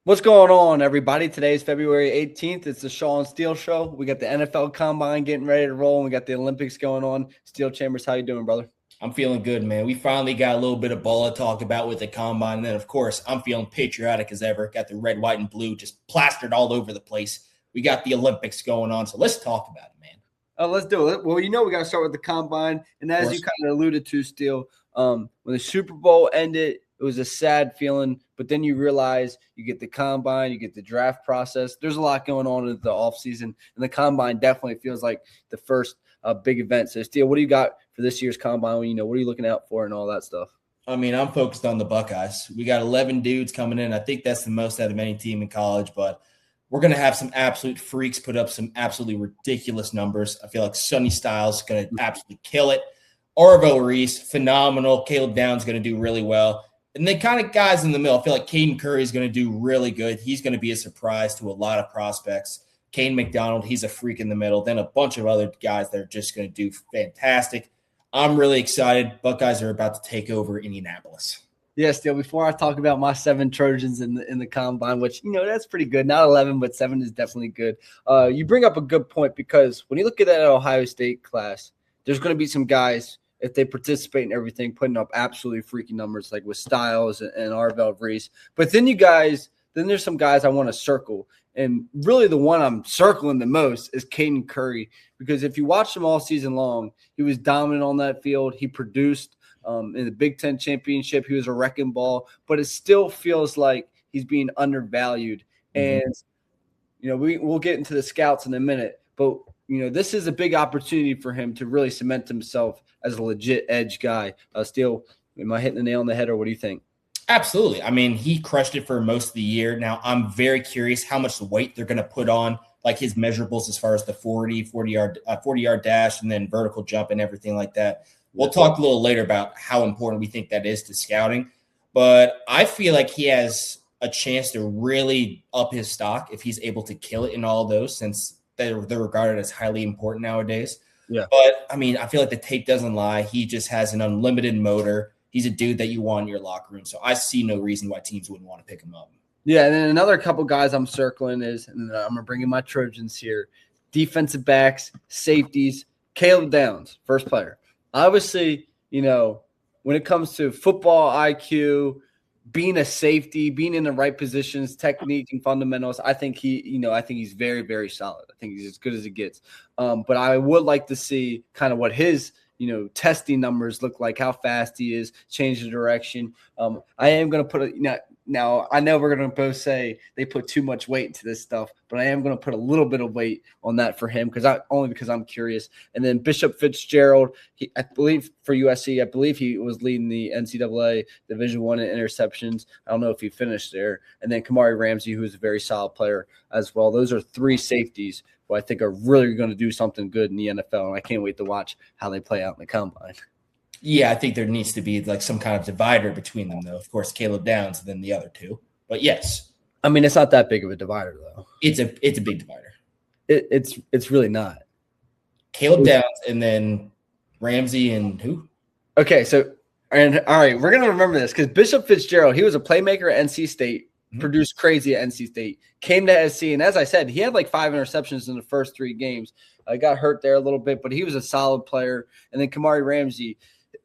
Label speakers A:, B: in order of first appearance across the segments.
A: What's going on, everybody? Today is February 18th. It's the Shaw and Steele show. We got the NFL Combine getting ready to roll, and we got the Olympics going on. Steele Chambers, how you doing, brother?
B: I'm feeling good, man. We finally got a little bit of ball to talk about with the combine. And then, of course, I'm feeling patriotic as ever. Got the red, white, and blue just plastered all over the place. We got the Olympics going on. So let's talk about it, man.
A: Let's do it. Well, we got to start with the Combine. And as you kind of alluded to, Steele, when the Super Bowl ended, it was a sad feeling. But then you realize you get the Combine, you get the draft process. There's a lot going on in the offseason. And the Combine definitely feels like the first big event. So, Steele, what do you got for this year's Combine? What are you looking out for and all that stuff?
B: I mean, I'm focused on the Buckeyes. We got 11 dudes coming in. I think that's the most out of any team in college, but we're going to have some absolute freaks put up some absolutely ridiculous numbers. I feel like Sonny Styles is going to absolutely kill it. Arvo Reese, phenomenal. Caleb Downs going to do really well. And then kind of guys in the middle, I feel like Caden Curry is going to do really good. He's going to be a surprise to a lot of prospects. Kane McDonald, he's a freak in the middle. Then a bunch of other guys that are just going to do fantastic. I'm really excited. Buckeyes are about to take over Indianapolis.
A: Yeah, Steele, before I talk about my 7 Trojans in the Combine, which, that's pretty good. Not 11, but 7 is definitely good. You bring up a good point because when you look at that Ohio State class, there's going to be some guys, if they participate in everything, putting up absolutely freaky numbers like with Styles and Arvell Reese. But then there's some guys I want to circle. And really the one I'm circling the most is Caden Curry, because if you watch him all season long, he was dominant on that field. He produced in the Big Ten championship. He was a wrecking ball, but it still feels like he's being undervalued. Mm-hmm. And, we'll get into the scouts in a minute, but, this is a big opportunity for him to really cement himself as a legit edge guy. Steele, am I hitting the nail on the head, or what do you think?
B: Absolutely. I mean, he crushed it for most of the year. Now, I'm very curious how much weight they're going to put on, like his measurables as far as the 40-yard dash and then vertical jump and everything like that. We'll talk a little later about how important we think that is to scouting. But I feel like he has a chance to really up his stock if he's able to kill it in all of those, since they're regarded as highly important nowadays.
A: Yeah.
B: But, I mean, I feel like the tape doesn't lie. He just has an unlimited motor. He's a dude that you want in your locker room. So I see no reason why teams wouldn't want to pick him up.
A: Yeah, and then another couple guys I'm circling is, and I'm going to bring in my Trojans here, defensive backs, safeties, Caleb Downs, first player. Obviously, when it comes to football IQ, being a safety, being in the right positions, technique and fundamentals, I think he's very, very solid. I think he's as good as it gets. But I would like to see kind of what his testing numbers look like, how fast he is, change the direction. I am going to put now I know we're going to both say they put too much weight into this stuff, but I am going to put a little bit of weight on that for him because I'm curious. And then Bishop Fitzgerald, I believe for USC, I believe he was leading the NCAA Division I in interceptions. I don't know if he finished there. And then Kamari Ramsey, who is a very solid player as well. Those are 3 safeties who I think are really going to do something good in the NFL, and I can't wait to watch how they play out in the Combine.
B: Yeah, I think there needs to be like some kind of divider between them, though. Of course, Caleb Downs and then the other 2. But yes.
A: I mean, it's not that big of a divider, though.
B: It's a big divider.
A: It's really not.
B: Caleb Downs and then Ramsey and who?
A: Okay, all right, we're going to remember this because Bishop Fitzgerald, he was a playmaker at NC State, produced crazy at NC State, came to SC, and as I said, he had like 5 interceptions in the first 3 games. Got hurt there a little bit, but he was a solid player. And then Kamari Ramsey,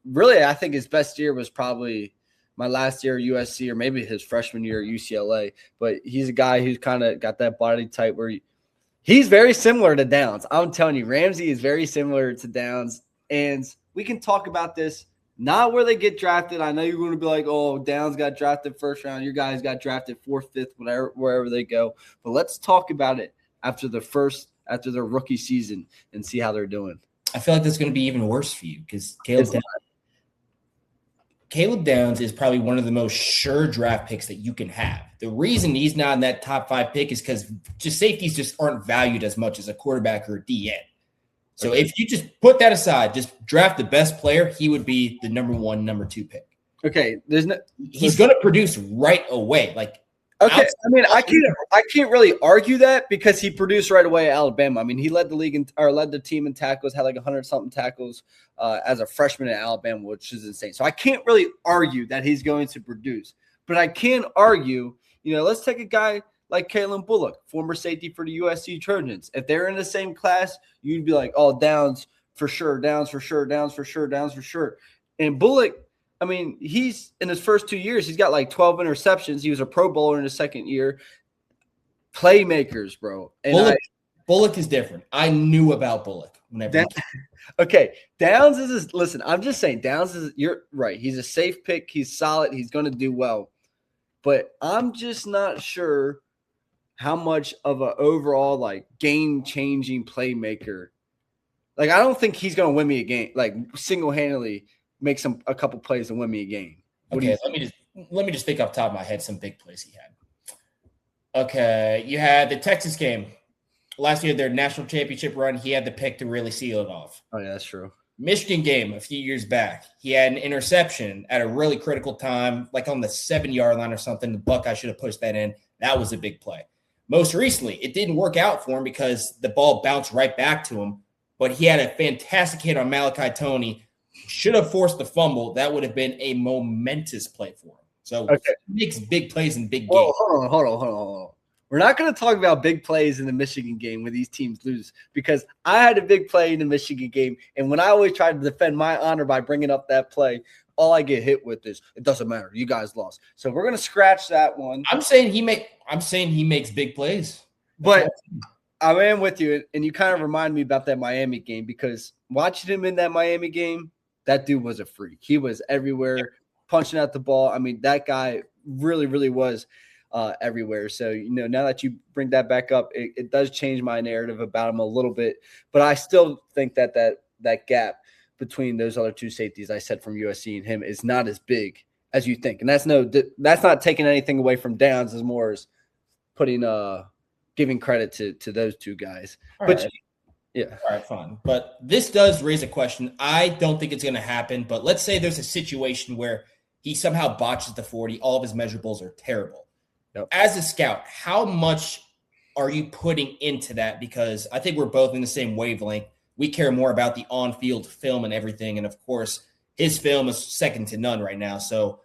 A: really, I think his best year was probably my last year at USC or maybe his freshman year at UCLA. But he's a guy who's kind of got that body type where he's very similar to Downs. I'm telling you, Ramsey is very similar to Downs. And we can talk about this, not where they get drafted. I know you're going to be like, oh, Downs got drafted first round. Your guys got drafted 4th, 5th, wherever they go. But let's talk about it after their rookie season and see how they're doing.
B: I feel like that's going to be even worse for you because Caleb Downs is probably one of the most sure draft picks that you can have. The reason he's not in that top 5 pick is because just safeties just aren't valued as much as a quarterback or a DN. So if you just put that aside, just draft the best player, he would be the number 1, number 2 pick.
A: Okay,
B: he's going to produce right away.
A: Okay, I mean, I can't really argue that because he produced right away at Alabama. I mean, he led the team in tackles, had like 100-something tackles as a freshman at Alabama, which is insane. So I can't really argue that he's going to produce, but I can argue let's take a guy like Kalen Bullock, former safety for the USC Trojans. If they're in the same class, you'd be like, oh, Downs for sure, Downs for sure, Downs for sure, Downs for sure. And Bullock, I mean, he's in his first 2 years, he's got like 12 interceptions. He was a Pro Bowler in his second year. Playmakers, bro. And
B: Bullock is different. I knew about Bullock whenever.
A: Okay, Downs is listen. I'm just saying, Downs is. You're right. He's a safe pick. He's solid. He's going to do well, but I'm just not sure how much of an overall like game-changing playmaker. Like, I don't think he's going to win me a game. Like, single-handedly make a couple plays and win me a game.
B: Okay, let me just think off the top of my head some big plays he had. Okay, you had the Texas game. Last year, their national championship run, he had the pick to really seal it off.
A: Oh, yeah, that's true.
B: Michigan game a few years back, he had an interception at a really critical time, like on the 7-yard line or something. The Buckeye should have pushed that in. That was a big play. Most recently, it didn't work out for him because the ball bounced right back to him, but he had a fantastic hit on Malachi Toney. Should have forced the fumble. That would have been a momentous play for him. So he makes big plays in big games.
A: Hold on. We're not going to talk about big plays in the Michigan game when these teams lose, because I had a big play in the Michigan game, and when I always try to defend my honor by bringing up that play, all I get hit with is, it doesn't matter. You guys lost. So we're going to scratch that one.
B: I'm saying he makes big plays.
A: But I am with you, and you kind of remind me about that Miami game, because watching him in that Miami game, that dude was a freak. He was everywhere, punching out the ball. I mean, that guy really, really was everywhere. So, now that you bring that back up, it does change my narrative about him a little bit. But I still think that gap between those other two safeties I said from USC and him is not as big as you think. And that's not taking anything away from Downs, as more as putting giving credit to those two guys. Yeah.
B: All right, fine. But this does raise a question. I don't think it's going to happen, but let's say there's a situation where he somehow botches the 40. All of his measurables are terrible.
A: Yep.
B: As a scout, how much are you putting into that? Because I think we're both in the same wavelength. We care more about the on-field film and everything. And, of course, his film is second to none right now. So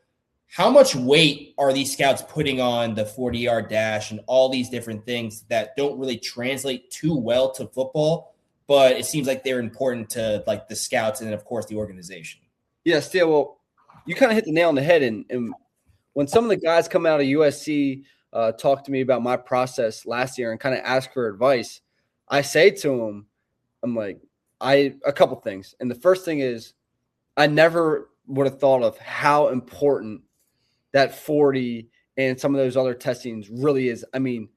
B: how much weight are these scouts putting on the 40-yard dash and all these different things that don't really translate too well to football, but it seems like they're important to, like, the scouts and, of course, the organization?
A: Yeah, Steele, well, you kind of hit the nail on the head. And when some of the guys come out of USC talk to me about my process last year and kind of ask for advice, I say to them, I'm like, a couple things. And the first thing is, I never would have thought of how important that 40 and some of those other testings really is. I mean,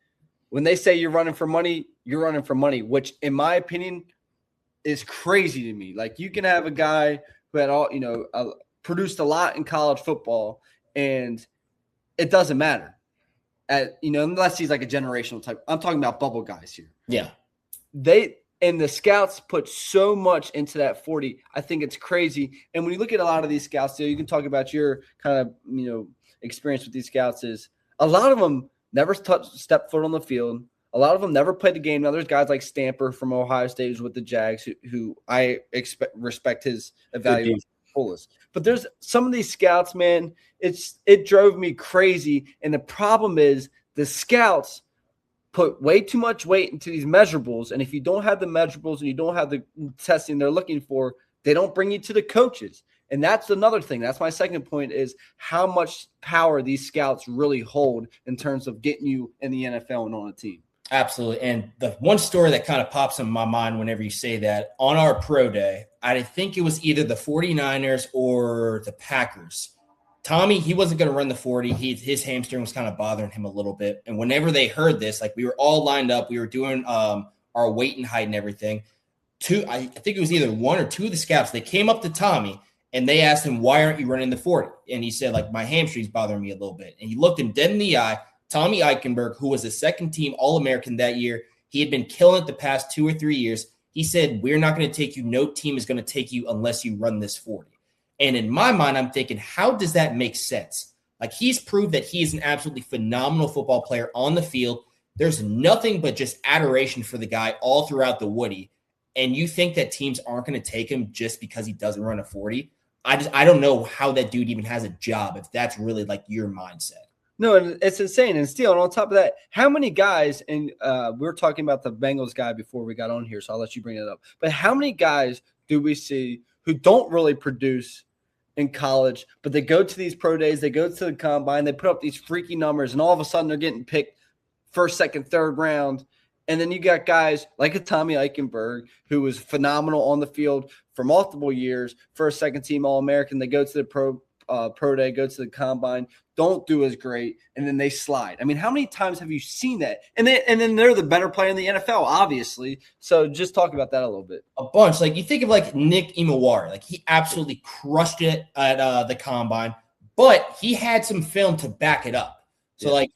A: when they say you're running for money, you're running for money, which in my opinion is crazy to me. Like, you can have a guy who had produced a lot in college football, and it doesn't matter unless he's like a generational type. I'm talking about bubble guys here.
B: Yeah.
A: And the scouts put so much into that 40. I think it's crazy. And when you look at a lot of these scouts, you can talk about your kind of, experience with these scouts, is a lot of them never stepped foot on the field. A lot of them never played the game. Now there's guys like Stamper from Ohio State who's with the Jags who I respect his evaluation fullest. But there's some of these scouts, man, it drove me crazy. And the problem is the scouts put way too much weight into these measurables. And if you don't have the measurables and you don't have the testing they're looking for, they don't bring you to the coaches. And that's another thing. That's my second point, is how much power these scouts really hold in terms of getting you in the NFL and on a team.
B: Absolutely. And the one story that kind of pops in my mind whenever you say that, on our pro day, I think it was either the 49ers or the Packers. Tommy, he wasn't going to run the 40. His hamstring was kind of bothering him a little bit. And whenever they heard this, like, we were all lined up. We were doing our weight and height and everything. I think it was either one or two of the scouts. They came up to Tommy and they asked him, why aren't you running the 40? And he said, like, my hamstring's bothering me a little bit. And he looked him dead in the eye. Tommy Eichenberg, who was a second-team All-American that year, he had been killing it the past 2 or 3 years. He said, we're not going to take you. No team is going to take you unless you run this 40. And in my mind, I'm thinking, how does that make sense? Like, he's proved that he is an absolutely phenomenal football player on the field. There's nothing but just adoration for the guy all throughout the Woody. And you think that teams aren't going to take him just because he doesn't run a 40? I don't know how that dude even has a job if that's really like your mindset.
A: No, and it's insane. And Steele, and on top of that, how many guys, and we were talking about the Bengals guy before we got on here, so I'll let you bring it up. But how many guys do we see who don't really produce in college, but they go to these pro days, they go to the combine, they put up these freaky numbers, and all of a sudden they're getting picked first, second, third round. And then you got guys like a Tommy Eichenberg, who was phenomenal on the field for multiple years, first, second team All-American. They go to the pro day, go to the combine, don't do as great, and then they slide. I mean, how many times have you seen that? And then they're the better player in the NFL, obviously. So just talk about that a little bit.
B: A bunch. Like you think of like Nick Imawari, like he absolutely crushed it at the combine, but he had some film to back it up. So like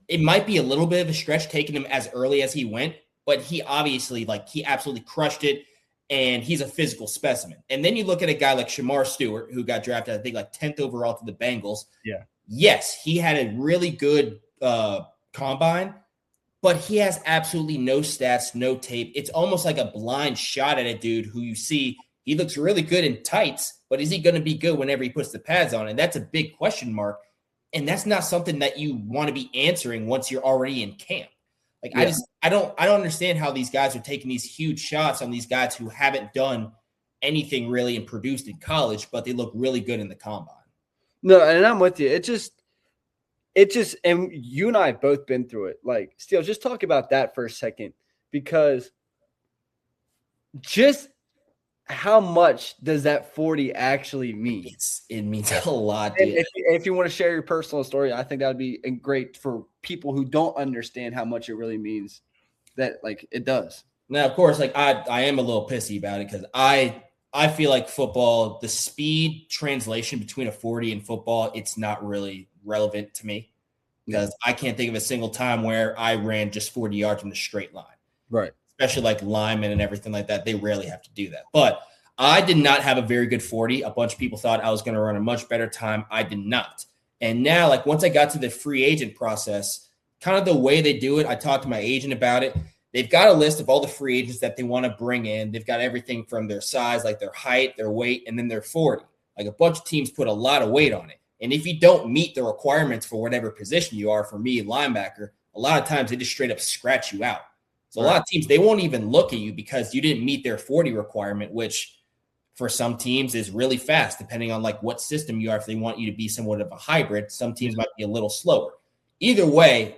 B: it might be a little bit of a stretch taking him as early as he went, but he obviously he absolutely crushed it. And he's a physical specimen. And then you look at a guy like Shamar Stewart, who got drafted, I think, like 10th overall to the Bengals.
A: Yeah.
B: Yes, he had a really good combine, but he has absolutely no stats, no tape. It's almost like a blind shot at a dude who you see, he looks really good in tights, but is he going to be good whenever he puts the pads on? And that's a big question mark. And that's not something that you want to be answering once you're already in camp. Like I don't understand how these guys are taking these huge shots on these guys who haven't done anything really and produced in college, but they look really good in the combine.
A: No, and I'm with you. It just, and you and I have both been through it. Like, Steele, just talk about that for a second, because just how much does that 40 actually mean?
B: It means a lot.
A: If you want to share your personal story, I think that would be great for people who don't understand how much it really means. That it does.
B: Now, of course, I am a little pissy about it because I feel like football, the speed translation between a 40 and football, it's not really relevant to me because I can't think of a single time where I ran just 40 yards in a straight line.
A: Right.
B: Especially like linemen and everything like that. They rarely have to do that. But I did not have a very good 40. A bunch of people thought I was going to run a much better time. I did not. And now, once I got to the free agent process, kind of the way they do it, I talked to my agent about it. They've got a list of all the free agents that they want to bring in. They've got everything from their size, like their height, their weight, and then their 40. Like a bunch of teams put a lot of weight on it. And if you don't meet the requirements for whatever position you are, for me, linebacker, a lot of times they just straight up scratch you out. So a lot of teams, they won't even look at you because you didn't meet their 40 requirement, which for some teams is really fast, depending on what system you are. If they want you to be somewhat of a hybrid, some teams might be a little slower. Either way,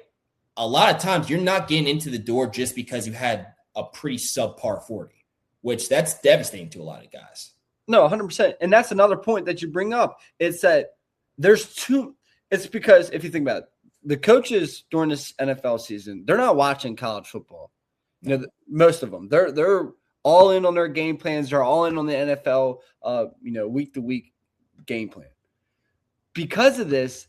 B: a lot of times you're not getting into the door just because you had a pretty subpar 40, which that's devastating to a lot of guys.
A: No, 100%. And that's another point that you bring up. It's that it's because if you think about it, the coaches during this NFL season, they're not watching college football. Most of them, they're all in on their game plans. They're all in on the NFL, week to week game plan. Because of this,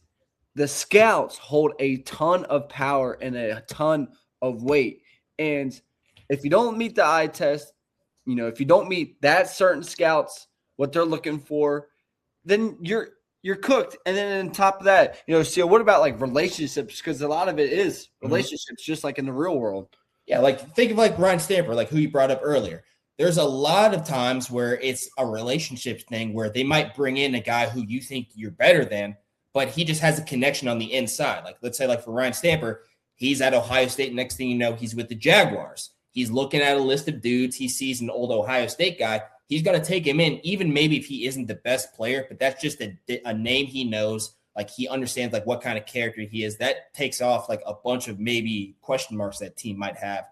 A: the scouts hold a ton of power and a ton of weight. And if you don't meet the eye test, if you don't meet that certain scouts, what they're looking for, then you're cooked. And then on top of that, so what about relationships? Because a lot of it is relationships, just like in the real world.
B: Yeah, think of Ryan Stamper, who you brought up earlier. There's a lot of times where it's a relationship thing where they might bring in a guy who you think you're better than, but he just has a connection on the inside. Let's say for Ryan Stamper, he's at Ohio State. Next thing you know, he's with the Jaguars. He's looking at a list of dudes. He sees an old Ohio State guy. He's going to take him in, even maybe if he isn't the best player, but that's just a name he knows. He understands what kind of character he is. That takes off a bunch of maybe question marks that team might have.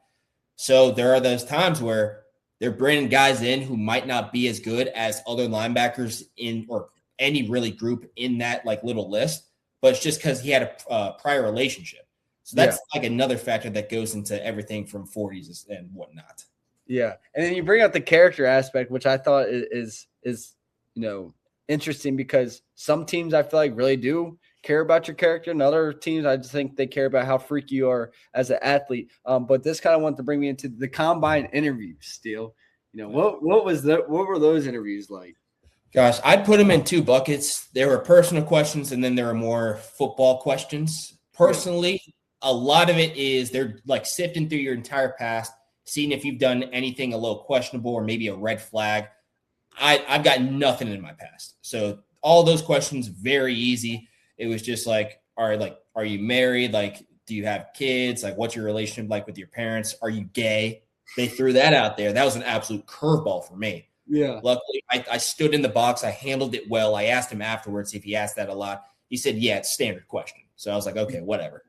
B: So there are those times where they're bringing guys in who might not be as good as other linebackers in or any really group in that little list, but it's just because he had a prior relationship. So that's another factor that goes into everything from 40s and whatnot.
A: Yeah. And then you bring up the character aspect, which I thought is interesting, because some teams I feel really do care about your character, and other teams I just think they care about how freaky you are as an athlete. But this kind of wanted to bring me into the combine interviews, Steele. What were those interviews like?
B: Gosh, I'd put them in two buckets. There were personal questions, and then there were more football questions. Personally, a lot of it is they're sifting through your entire past, seeing if you've done anything a little questionable or maybe a red flag. I've got nothing in my past. So all those questions, very easy. It was just are you married? Like, do you have kids? Like, what's your relationship like with your parents? Are you gay? They threw that out there. That was an absolute curveball for me.
A: Yeah.
B: Luckily, I stood in the box. I handled it well. I asked him afterwards if he asked that a lot. He said, yeah, it's a standard question. So I was like, okay, whatever.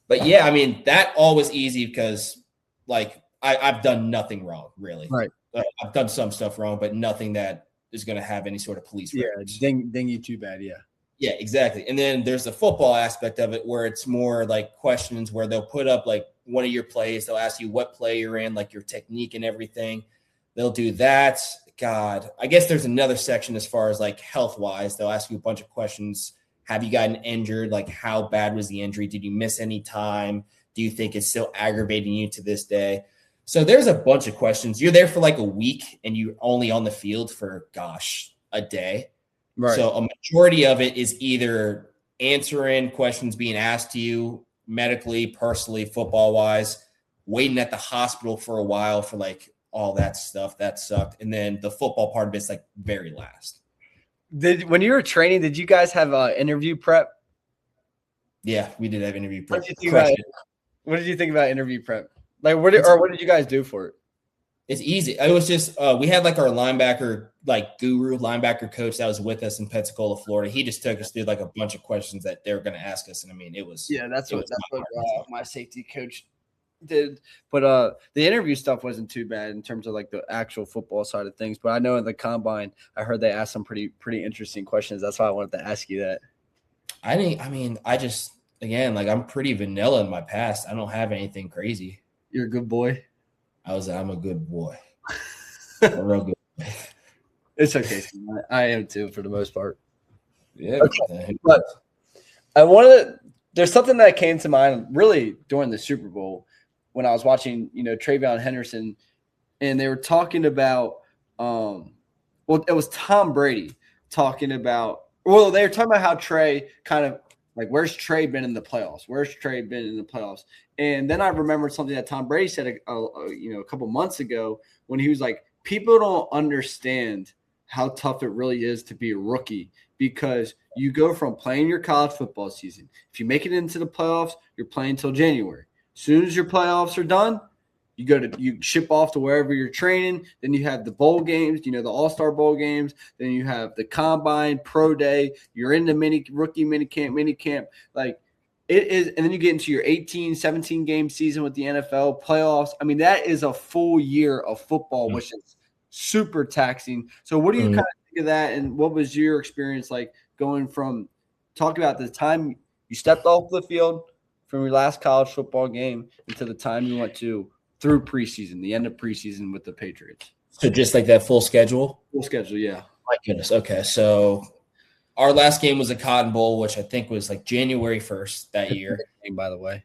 B: But yeah, I mean, that all was easy because like I've done nothing wrong, really.
A: Right.
B: I've done some stuff wrong, but nothing that is going to have any sort of police records.
A: Ding you too bad. Yeah.
B: Yeah, exactly. And then there's the football aspect of it where it's more like questions where they'll put up like one of your plays. They'll ask you what play you're in, like your technique and everything. They'll do that. God, I guess there's another section as far as like health-wise. They'll ask you a bunch of questions. Have you gotten injured? Like, how bad was the injury? Did you miss any time? Do you think it's still aggravating you to this day? So there's a bunch of questions. You're there for like a week and you're only on the field for, a day.
A: Right.
B: So a majority of it is either answering questions being asked to you medically, personally, football-wise, waiting at the hospital for a while for like all that stuff. That sucked. And then the football part of it's like very last.
A: When you were training, did you guys have interview prep?
B: Yeah, we did have interview prep.
A: What did you think about interview prep? Like, what did you guys do for it?
B: It's easy. It was just we had like our linebacker, like guru linebacker coach that was with us in Pensacola, Florida. He just took us through like a bunch of questions that they were going to ask us, and I mean, it was
A: that's what my safety coach did. But the interview stuff wasn't too bad in terms of like the actual football side of things. But I know in the combine, I heard they asked some pretty interesting questions. That's why I wanted to ask you that.
B: Again, like I'm pretty vanilla in my past. I don't have anything crazy.
A: You're a good boy.
B: I'm a good boy. A real good boy.
A: It's okay. I am too, for the most part.
B: Yeah.
A: Okay. But there's something that came to mind really during the Super Bowl when I was watching, Travion Henderson, and they were talking about, it was Tom Brady talking about, they were talking about how Trey kind of like, where's Trey been in the playoffs? And then I remembered something that Tom Brady said, a couple months ago when he was like, people don't understand how tough it really is to be a rookie because you go from playing your college football season. If you make it into the playoffs, you're playing until January. As soon as your playoffs are done, you ship off to wherever you're training. Then you have the bowl games, the All-Star Bowl games. Then you have the combine, pro day. You're in the rookie mini camp. Like it is. And then you get into your 18, 17 game season with the NFL playoffs. I mean, that is a full year of football, which is super taxing. So what do you kind of think of that? And what was your experience like going from talking about the time you stepped off the field from your last college football game until the time you went through preseason, the end of preseason with the Patriots?
B: So just like that full schedule?
A: Full schedule, yeah.
B: My goodness. Okay. So our last game was a Cotton Bowl, which I think was like January 1st that year.
A: Game, by the way.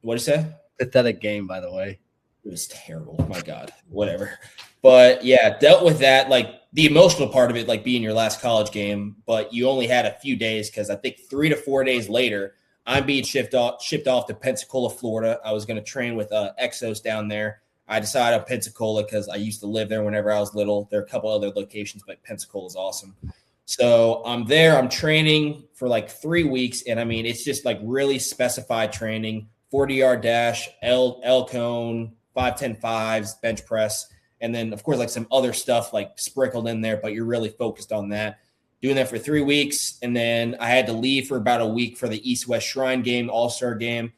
B: What'd you say?
A: Pathetic game, by the way.
B: It was terrible. My God. Whatever. But yeah, dealt with that, like the emotional part of it, like being your last college game, but you only had a few days because I think 3 to 4 days later, I'm being shipped off to Pensacola, Florida. I was going to train with Exos down there. I decided on Pensacola because I used to live there whenever I was little. There are a couple other locations, but Pensacola is awesome. So I'm there. I'm training for like 3 weeks, and I mean, it's just like really specified training: 40-yard dash, L cone, 5-10 fives, bench press, and then of course like some other stuff like sprinkled in there. But you're really focused on that. Doing that for 3 weeks, and then I had to leave for about a week for the East-West Shrine game, All-Star game.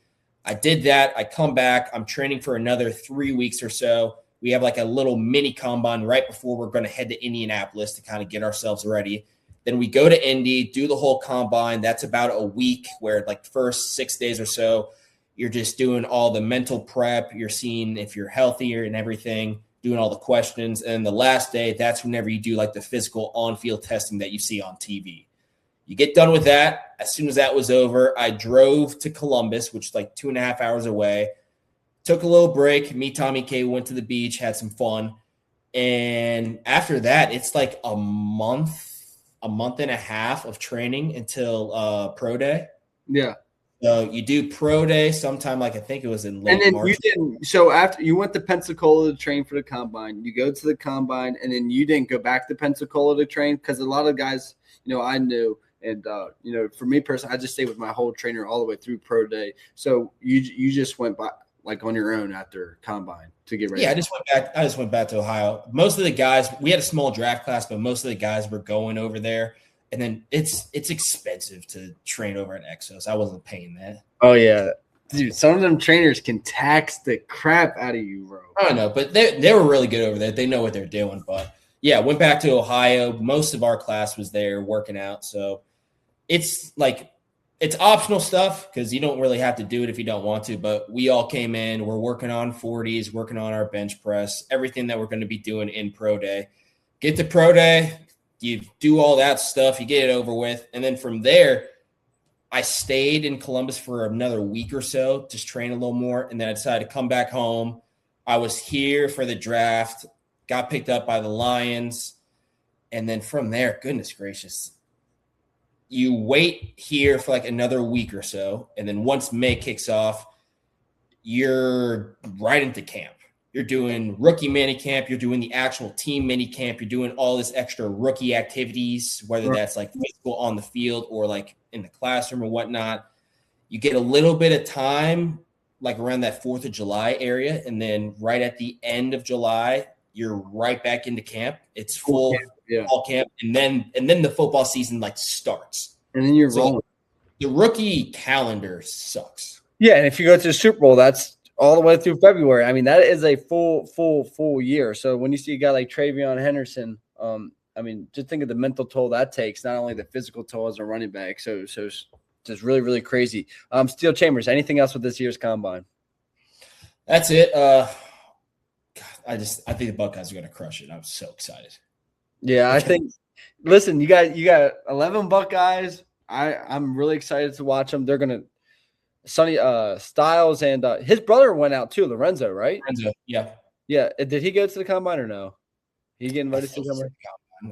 B: I did that. I come back. I'm training for another 3 weeks or so. We have like a little mini combine right before we're going to head to Indianapolis to kind of get ourselves ready. Then we go to Indy, do the whole combine. That's about a week where like the first 6 days or so, you're just doing all the mental prep. You're seeing if you're healthier and everything, doing all the questions. And the last day, that's whenever you do like the physical on-field testing that you see on TV. You get done with that. As soon as that was over, I drove to Columbus, which is like 2.5 hours away. Took a little break. Me, Tommy K went to the beach, had some fun. And after that, it's like a month and a half of training until pro day.
A: Yeah.
B: So you do pro day sometime, like I think it was in late March.
A: You didn't. So after you went to Pensacola to train for the combine, you go to the combine, and then you didn't go back to Pensacola to train because a lot of guys, I knew And for me personally, I just stayed with my whole trainer all the way through pro day. So you just went by like on your own after combine to get ready?
B: Yeah, I just went back to Ohio. Most of the guys, we had a small draft class, but most of the guys were going over there. And then it's expensive to train over at Exos. I wasn't paying that.
A: Oh yeah. Dude, some of them trainers can tax the crap out of you, bro.
B: I don't know, but they were really good over there. They know what they're doing. But yeah, went back to Ohio. Most of our class was there working out. So it's optional stuff because you don't really have to do it if you don't want to. But we all came in. We're working on 40s, working on our bench press, everything that we're going to be doing in pro day. Get to pro day, you do all that stuff, you get it over with. And then from there, I stayed in Columbus for another week or so, just train a little more. And then I decided to come back home. I was here for the draft, got picked up by the Lions. And then from there, goodness gracious, you wait here for like another week or so. And then once May kicks off, you're right into camp. You're doing rookie mini camp. You're doing the actual team mini camp. You're doing all this extra rookie activities, whether that's like physical on the field or like in the classroom or whatnot. You get a little bit of time, like around that 4th of July area. And then right at the end of July, you're right back into camp. It's full fall camp. And then the football season like starts.
A: And then you're rolling.
B: The rookie calendar sucks. Yeah.
A: And if you go to the Super Bowl, that's all the way through February. I mean, that is a full year. So when you see a guy like Travion Henderson, I mean, just think of the mental toll that takes, not only the physical toll as a running back. So it's just really, really crazy. Steele Chambers, anything else with this year's combine?
B: That's it. I think the Buckeyes are going to crush it. I'm so excited.
A: Yeah, I think. Listen, you got 11 Buckeyes. I'm really excited to watch them. They're going to. Sonny Styles and his brother went out too, Lorenzo, right?
B: Lorenzo, yeah.
A: Yeah. Did he go to the combine or no? He get invited to the combine?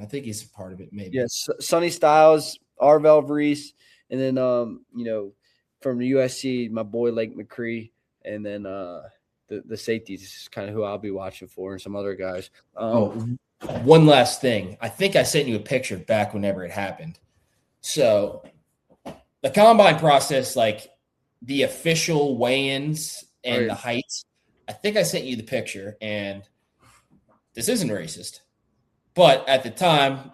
B: I think he's a part of it, maybe.
A: Yes, Sonny Styles, Arvell Reese, and then from the USC, my boy Lake McCree, and then the safeties is kind of who I'll be watching for, and some other guys.
B: One last thing. I think I sent you a picture back whenever it happened. So the combine process, like the official weigh-ins and the heights, I think I sent you the picture, and this isn't racist. But at the time,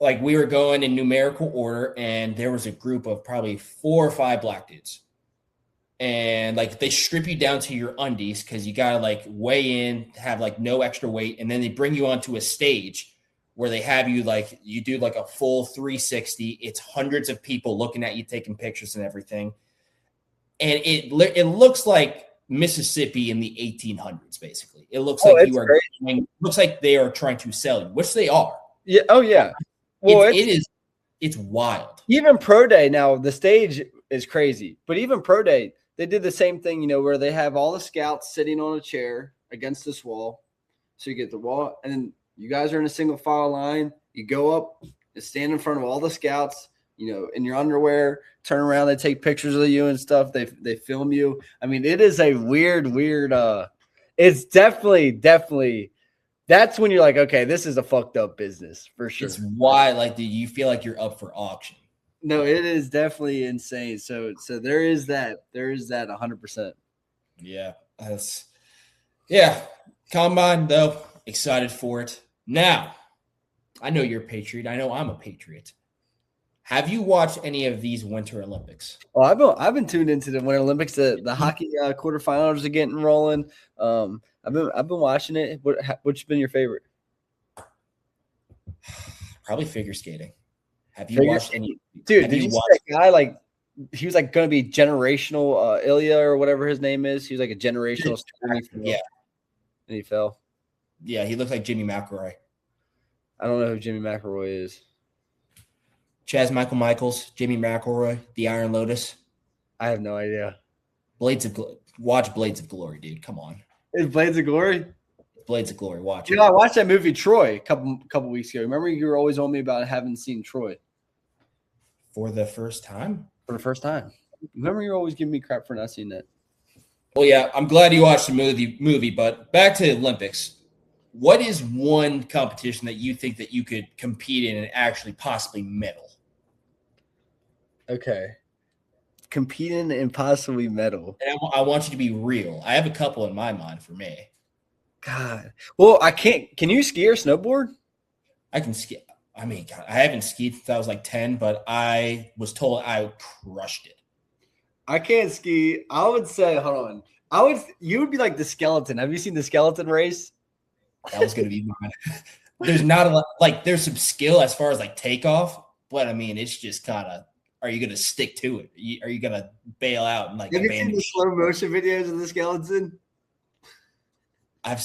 B: like we were going in numerical order, and there was a group of probably 4 or 5 black dudes. And like they strip you down to your undies because you got to like weigh in, have like no extra weight. And then they bring you onto a stage where they have you like, you do like a full 360. It's hundreds of people looking at you, taking pictures and everything. And it looks like Mississippi in the 1800s, basically. It looks like looks like they are trying to sell you, which they are.
A: Yeah. Oh yeah.
B: Well, it's wild.
A: Even pro day now, the stage is crazy. But even pro day, they did the same thing, where they have all the scouts sitting on a chair against this wall. So you get the wall, and then you guys are in a single file line. You go up and stand in front of all the scouts, in your underwear, turn around, they take pictures of you and stuff. They film you. I mean, it is a weird, it's definitely, that's when you're like, okay, this is a fucked up business for sure.
B: It's why, like, do you feel like you're up for auction?
A: No, it is definitely insane. So there is that 100%.
B: Yeah. Combine though, excited for it. Now, I know you're a Patriot. I know I'm a Patriot. Have you watched any of these Winter Olympics?
A: Oh, I've been tuned into the Winter Olympics. The hockey quarterfinals are getting rolling. I've been watching it. What's been your favorite?
B: Probably figure skating. Have you watched any?
A: Dude, did you see that guy? Like, he was like going to be generational Ilya or whatever his name is. He was like a generational.
B: Yeah,
A: and he fell.
B: Yeah, he looked like Jimmy McElroy.
A: I don't know who Jimmy McElroy is.
B: Chaz Michaels, Jimmy McElroy, the Iron Lotus.
A: I have no idea.
B: Watch Blades of Glory, dude. Come on.
A: Is Blades of Glory?
B: Blades of Glory. Watch it.
A: I watched that movie Troy a couple weeks ago. Remember, you were always on me about having seen Troy
B: for the first time.
A: Remember, you're always giving me crap for not seeing that.
B: Well, yeah, I'm glad you watched the movie. But back to the Olympics. What is one competition that you think that you could compete in and actually possibly medal?
A: Okay. Competing in possibly medal.
B: And I want you to be real. I have a couple in my mind for me.
A: God. Well, I can't. Can you ski or snowboard?
B: I can ski. I mean, God, I haven't skied since I was like 10, but I was told I crushed it.
A: I can't ski. I would say, hold on. You would be like the skeleton. Have you seen the skeleton race?
B: That was going to be mine. There's not a lot, like, there's some skill as far as like takeoff, but I mean, it's just kind of, are you going to stick to it? Are you going to bail out and like
A: Have you seen the slow motion videos of the skeleton?
B: I've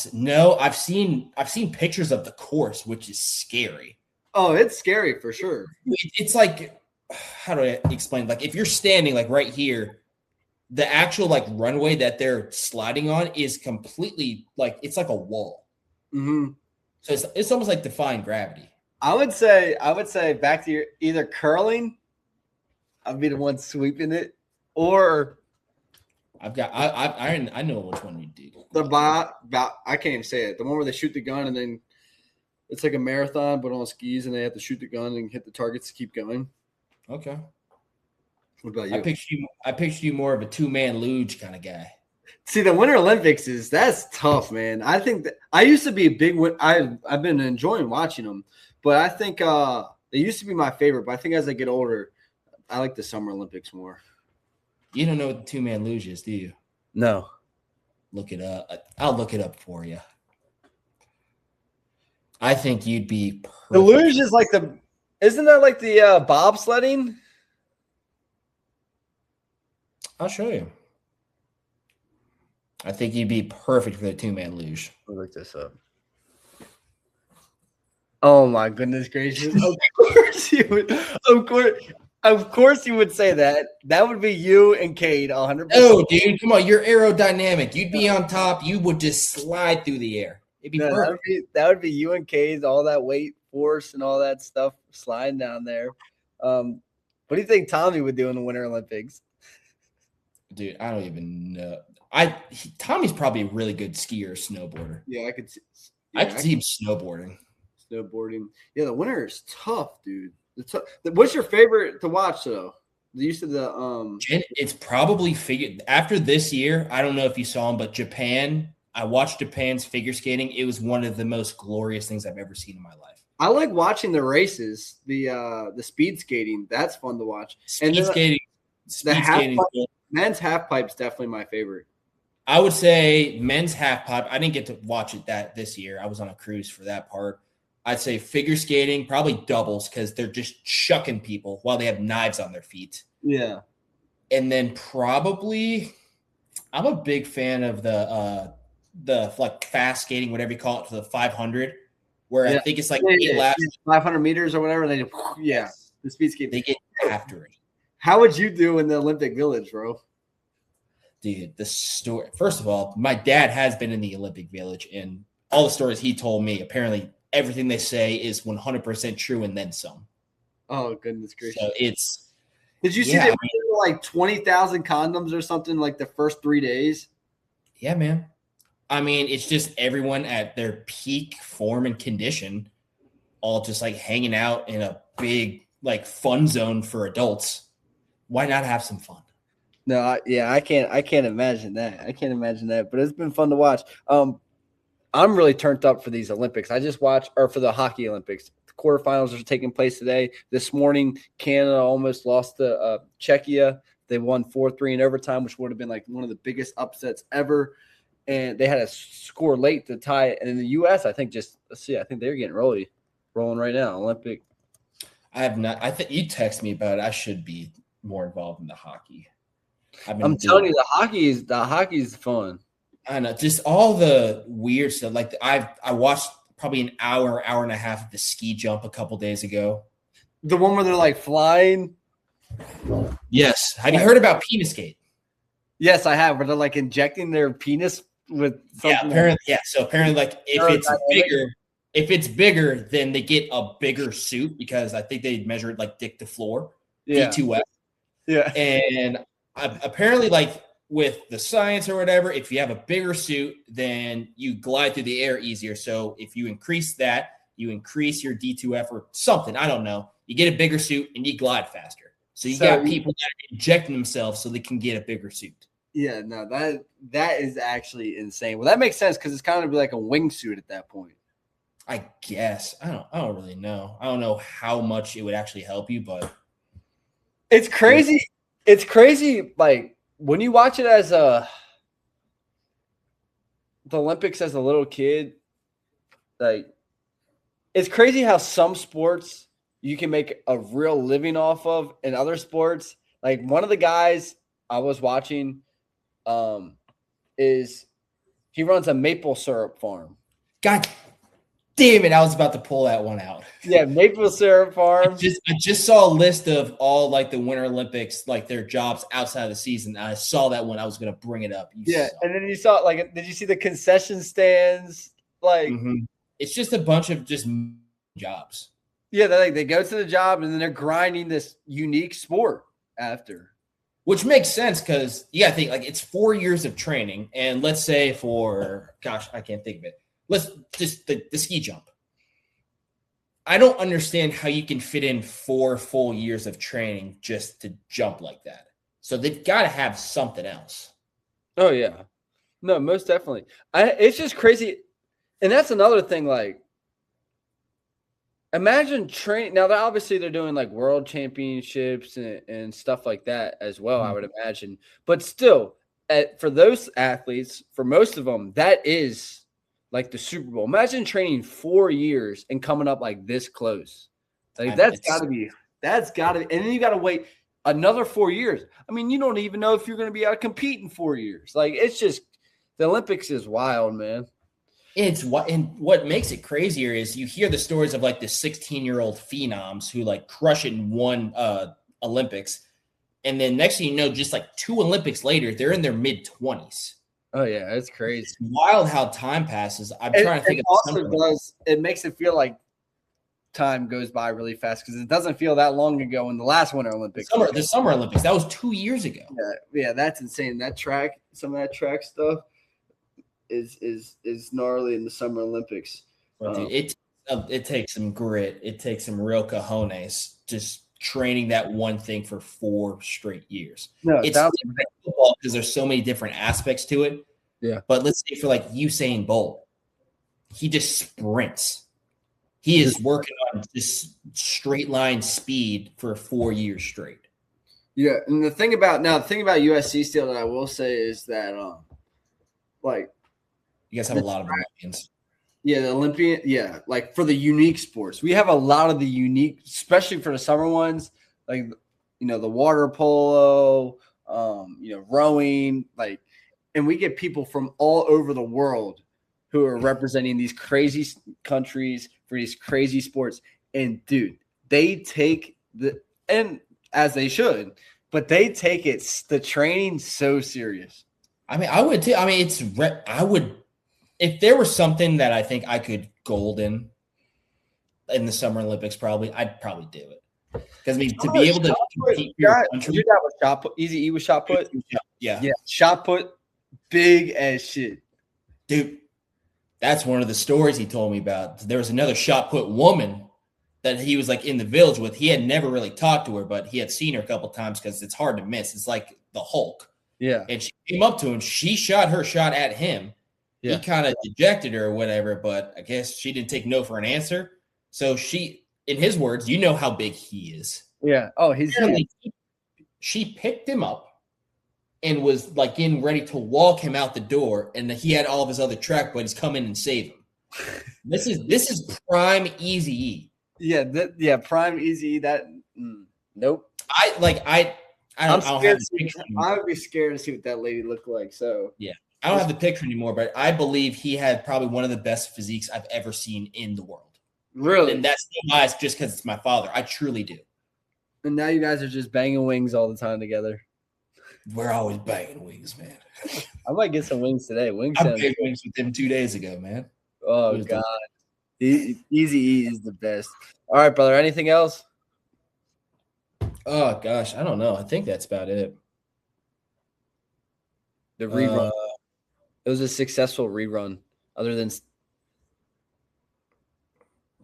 B: seen pictures of the course, which is scary.
A: Oh, it's scary for sure.
B: It's like, how do I explain? Like if you're standing like right here, the actual like runway that they're sliding on is completely like it's like a wall.
A: Mm-hmm.
B: So it's almost like defying gravity.
A: I would say back to your either curling. I'd be the one sweeping it, or
B: I know which one we do.
A: I can't even say it. The one where they shoot the gun and then it's like a marathon, but on skis, and they have to shoot the gun and hit the targets to keep going.
B: Okay.
A: What about you?
B: I pictured you more of a two-man luge kind of guy.
A: See, the Winter Olympics that's tough, man. I think that I used to be a big I've been enjoying watching them, but I think they used to be my favorite. But I think as I get older, I like the Summer Olympics more.
B: You don't know what the two-man luge is, do you?
A: No.
B: Look it up. I'll look it up for you. I think you'd be perfect.
A: The luge is like isn't that like the bobsledding?
B: I'll show you. I think you'd be perfect for the two-man luge.
A: I'll look this up. Oh my goodness gracious! Of course you would say that. That would be you and Cade 100%.
B: Oh, dude, come on! You're aerodynamic. You'd be on top. You would just slide through the air. It'd be perfect.
A: That would be you and Cade, all that weight, force, and all that stuff sliding down there. What do you think Tommy would do in the Winter Olympics?
B: Dude, I don't even know. Tommy's probably a really good skier, snowboarder.
A: Yeah, I could see.
B: I could see him snowboarding.
A: Yeah, the winter is tough, dude. What's your favorite to watch though? You said
B: it's probably after this year. I don't know if you saw him, but Japan. I watched Japan's figure skating. It was one of the most glorious things I've ever seen in my life.
A: I like watching the races, the speed skating. That's fun to watch.
B: Speed skating.
A: Men's half pipe's definitely my favorite.
B: I would say men's half pipe. I didn't get to watch it this year. I was on a cruise for that part. I'd say figure skating, probably doubles because they're just chucking people while they have knives on their feet.
A: Yeah.
B: And then probably I'm a big fan of the like fast skating, whatever you call it, for the 500, where I think it's like 8 laps.
A: 500 meters or whatever. The speed skating.
B: They get after it.
A: How would you do in the Olympic Village, bro?
B: Dude, the story. First of all, my dad has been in the Olympic Village, and all the stories he told me, apparently everything they say is 100% true and then some.
A: Oh, goodness gracious.
B: So
A: did you see they were like 20,000 condoms or something like the first 3 days?
B: Yeah, man. I mean, it's just everyone at their peak form and condition, all just like hanging out in a big like fun zone for adults. Why not have some fun?
A: No, I can't imagine that. But it's been fun to watch. I'm really turned up for these Olympics. I just watched, or for the hockey Olympics. The quarterfinals are taking place today. This morning, Canada almost lost to Czechia. They won 4-3 in overtime, which would have been like one of the biggest upsets ever. And they had a score late to tie it. And in the U.S., I think I think they're getting rolling right now. Olympic.
B: I have not. I think you text me about it. I should be more involved in the hockey.
A: I'm telling you, the hockey's fun.
B: I know, just all the weird stuff. Like I watched probably an hour and a half of the ski jump a couple days ago.
A: The one where they're like flying.
B: Yes. Have you heard about penis skate?
A: Yes, I have. Where they're like injecting their penis with something.
B: Yeah, apparently. Yeah. So apparently, like if it's bigger, then they get a bigger suit because I think they measure it like dick to floor.
A: Yeah.
B: D2F.
A: Yeah.
B: And apparently, like with the science or whatever, if you have a bigger suit, then you glide through the air easier. So if you increase that, you increase your D2F or something. I don't know. You get a bigger suit and you glide faster. So you got people that are injecting themselves so they can get a bigger suit.
A: Yeah, no, that is actually insane. Well, that makes sense because it's kind of like a wingsuit at that point.
B: I guess. I don't really know. I don't know how much it would actually help you, but
A: it's crazy. It's crazy, like when you watch it as the Olympics as a little kid, like it's crazy how some sports you can make a real living off of, and other sports, like one of the guys I was watching, is he runs a maple syrup farm.
B: God damn it! I was about to pull that one out.
A: Yeah, maple syrup farm.
B: I just saw a list of all like the Winter Olympics, like their jobs outside of the season. I saw that one. I was going to bring it up.
A: And then you saw like, did you see the concession stands? Like,
B: it's just a bunch of just jobs.
A: Yeah, they go to the job and then they're grinding this unique sport after.
B: Which makes sense because you got to think like it's 4 years of training. And let's say I can't think of it. Let's just the ski jump. I don't understand how you can fit in 4 full years of training just to jump like that. So they've got to have something else.
A: Oh, yeah. No, most definitely. It's just crazy. And that's another thing, like, imagine training. Now, they're doing like world championships and stuff like that as well, I would imagine. But still, for those athletes, for most of them, that is like the Super Bowl. Imagine training 4 years and coming up like this close. Like that's got to be. And then you got to wait another 4 years. I mean, you don't even know if you're going to be able to compete in 4 years. Like it's just the Olympics is wild, man.
B: And what makes it crazier is you hear the stories of like the 16-year-old phenoms who like crush it in one Olympics. And then next thing you know, just like 2 Olympics later, they're in their mid-20s.
A: Oh, yeah, it's crazy.
B: It's wild how time passes. I'm trying to think of
A: it makes it feel like time goes by really fast because it doesn't feel that long ago in the last Winter Olympics.
B: The Summer Olympics, that was 2 years ago.
A: Yeah, that's insane. Some of that track stuff is gnarly in the Summer Olympics.
B: Dude, it takes some grit. It takes some real cojones just training that one thing for 4 straight years.
A: No,
B: it's football because there's so many different aspects to it.
A: Yeah.
B: But let's say for like Usain Bolt, he just sprints. He is working on this straight line speed for 4 years straight.
A: Yeah, and the thing about USC Steele that I will say is that like
B: you guys have a lot of Olympians.
A: Yeah, the Olympian. Yeah, like for the unique sports, we have a lot of the unique, especially for the summer ones, like the water polo, rowing, like, and we get people from all over the world who are representing these crazy countries for these crazy sports. And dude, they take and as they should, but they take the training so serious.
B: I mean, I would too. I mean, if there was something that I think I could gold in the Summer Olympics, I'd probably do it. Because I mean, to be able to compete for your country,
A: your dad was shot put. Easy E was shot put.
B: Yeah,
A: shot put, big as shit,
B: dude. That's one of the stories he told me about. There was another shot put woman that he was like in the village with. He had never really talked to her, but he had seen her a couple times because it's hard to miss. It's like the Hulk.
A: Yeah.
B: And she came up to him. She shot her shot at him. Yeah. He kind of dejected her or whatever, but I guess she didn't take no for an answer. So she, in his words, you know how big he is.
A: Yeah. Oh,
B: she picked him up and was like getting ready to walk him out the door, and he had all of his other track buddies come in and save him. This is prime Eazy-E.
A: Yeah, prime Eazy-E. Nope.
B: I'm scared.
A: I would be scared to see what that lady looked like. So
B: yeah. I don't have the picture anymore, but I believe he had probably one of the best physiques I've ever seen in the world.
A: Really?
B: And that's no bias just because it's my father. I truly do.
A: And now you guys are just banging wings all the time together.
B: We're always banging wings, man.
A: I might get some wings today.
B: I banged wings with him 2 days ago, man.
A: Oh, God. Eazy-E is the best. All right, brother. Anything else?
B: Oh, gosh. I don't know. I think that's about it.
A: The rerun. It was a successful rerun, other than.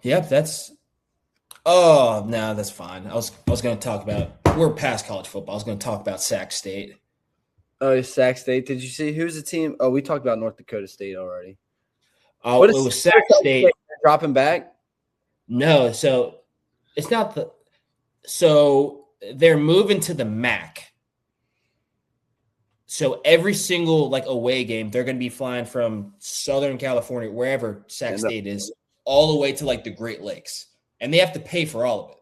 B: Yep, that's. Oh no, that's fine. I was going to talk about we're past college football. I was going to talk about Sac State.
A: Oh, Sac State. Did you see who's the team? Oh, we talked about North Dakota State already.
B: Oh, it was Sac State.
A: Dropping back?
B: No, so it's not the – so they're moving to the MAC. So every single, like, away game, they're going to be flying from Southern California, wherever Sac State is, all the way to, like, the Great Lakes. And they have to pay for all of it.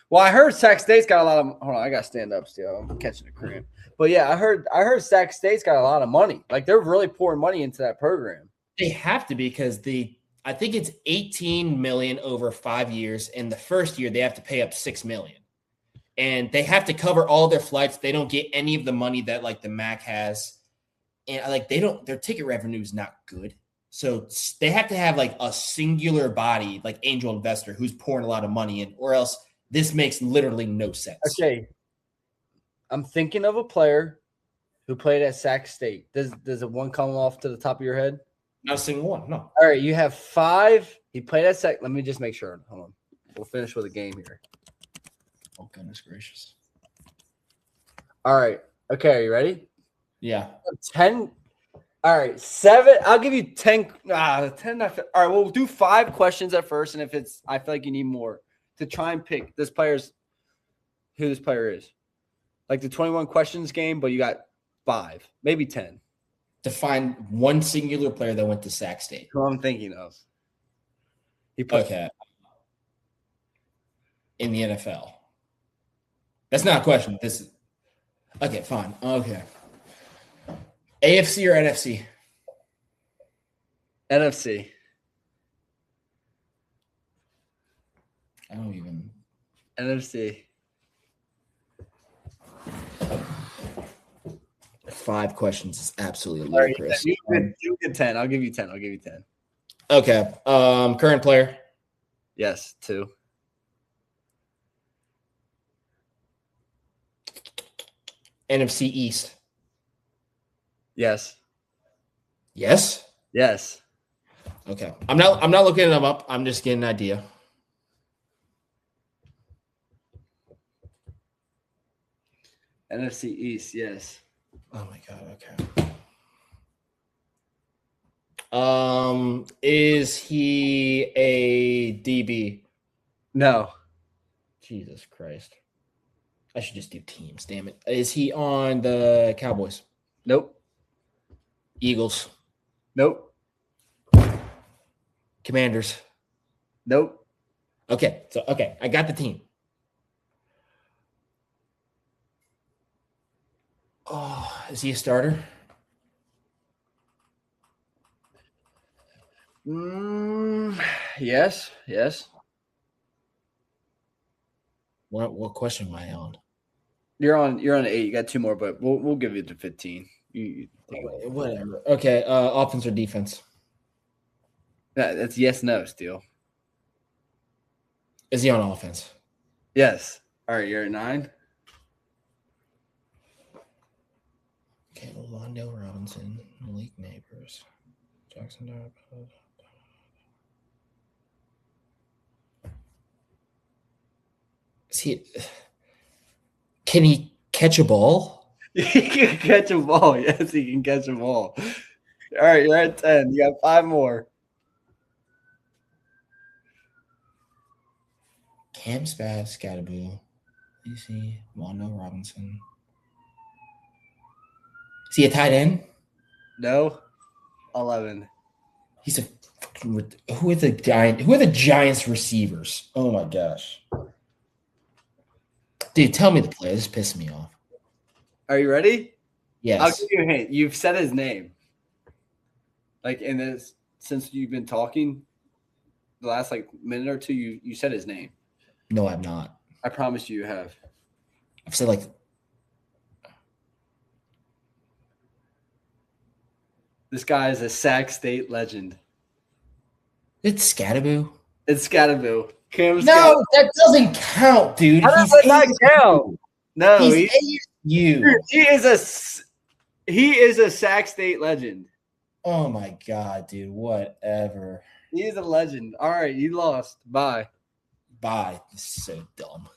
A: Well, I heard Sac State's got a lot of – hold on, I got to stand up still. I'm catching a cramp. But, yeah, I heard Sac State's got a lot of money. Like, they're really pouring money into that program.
B: They have to because I think it's $18 million over 5 years. And the first year, they have to pay up $6 million. And they have to cover all their flights. They don't get any of the money that, like, the MAC has. And, like, their ticket revenue is not good. So they have to have, like, a singular body, like angel investor, who's pouring a lot of money in, or else this makes literally no sense.
A: Okay. I'm thinking of a player who played at Sac State. Does it one come off to the top of your head?
B: Not a single one, no.
A: All right, you have 5. He played at Sac. Let me just make sure. Hold on. We'll finish with a game here.
B: Oh, goodness gracious.
A: All right. Okay, are you ready?
B: Yeah.
A: 10. All right, 7. I'll give you 10. 10. All right, we'll do 5 questions at first, and if I feel like you need more to try and pick who this player is. Like the 21 questions game, but you got 5, maybe 10.
B: To find one singular player that went to Sac State.
A: Who I'm thinking of.
B: Okay. In the NFL. That's not a question. This is okay, fine. Okay. AFC or NFC?
A: NFC.
B: I don't even.
A: NFC.
B: 5 questions is absolutely ludicrous.
A: You get 10. I'll give you 10.
B: Okay. Current player?
A: Yes, 2.
B: NFC East?
A: Yes.
B: Yes?
A: Yes.
B: Okay. I'm not looking them up. I'm just getting an idea.
A: NFC East, yes.
B: Oh my God, okay. Is he a DB?
A: No.
B: Jesus Christ. I should just do teams, damn it. Is he on the Cowboys?
A: Nope.
B: Eagles?
A: Nope.
B: Commanders?
A: Nope.
B: Okay, I got the team. Oh, is he a starter?
A: Yes.
B: What question am I on?
A: You're on 8. You got 2 more, but we'll give you the 15.
B: Whatever. Okay, offense or defense?
A: That's yes, no, Steele.
B: Is he on offense?
A: Yes. All right, you're at 9.
B: Okay, Wandale Robinson, Malik Neighbors, Jackson. Can he catch a ball?
A: He can catch a ball. Yes, he can catch a ball. All right, you're at 10. You got 5 more.
B: Cam Spaz, Scatterboo, DC, Wandale Robinson. Is he a tight end?
A: No. 11.
B: He's a who are the Giants receivers? Oh my gosh. Dude, tell me the play. This is pissing me off.
A: Are you ready?
B: Yes.
A: I'll give you a hint. You've said his name. Like since you've been talking, the last minute or two, you said his name.
B: No, I'm not.
A: I promise you have.
B: I've said
A: this guy is a Sac State legend.
B: It's Scatterboo.
A: It's Scatterboo.
B: No, that doesn't count, dude.
A: How does that not count? No,
B: he's ASU.
A: He is a Sac State legend.
B: Oh my God, dude. Whatever.
A: He is a legend. All right, you lost. Bye.
B: Bye. This is so dumb.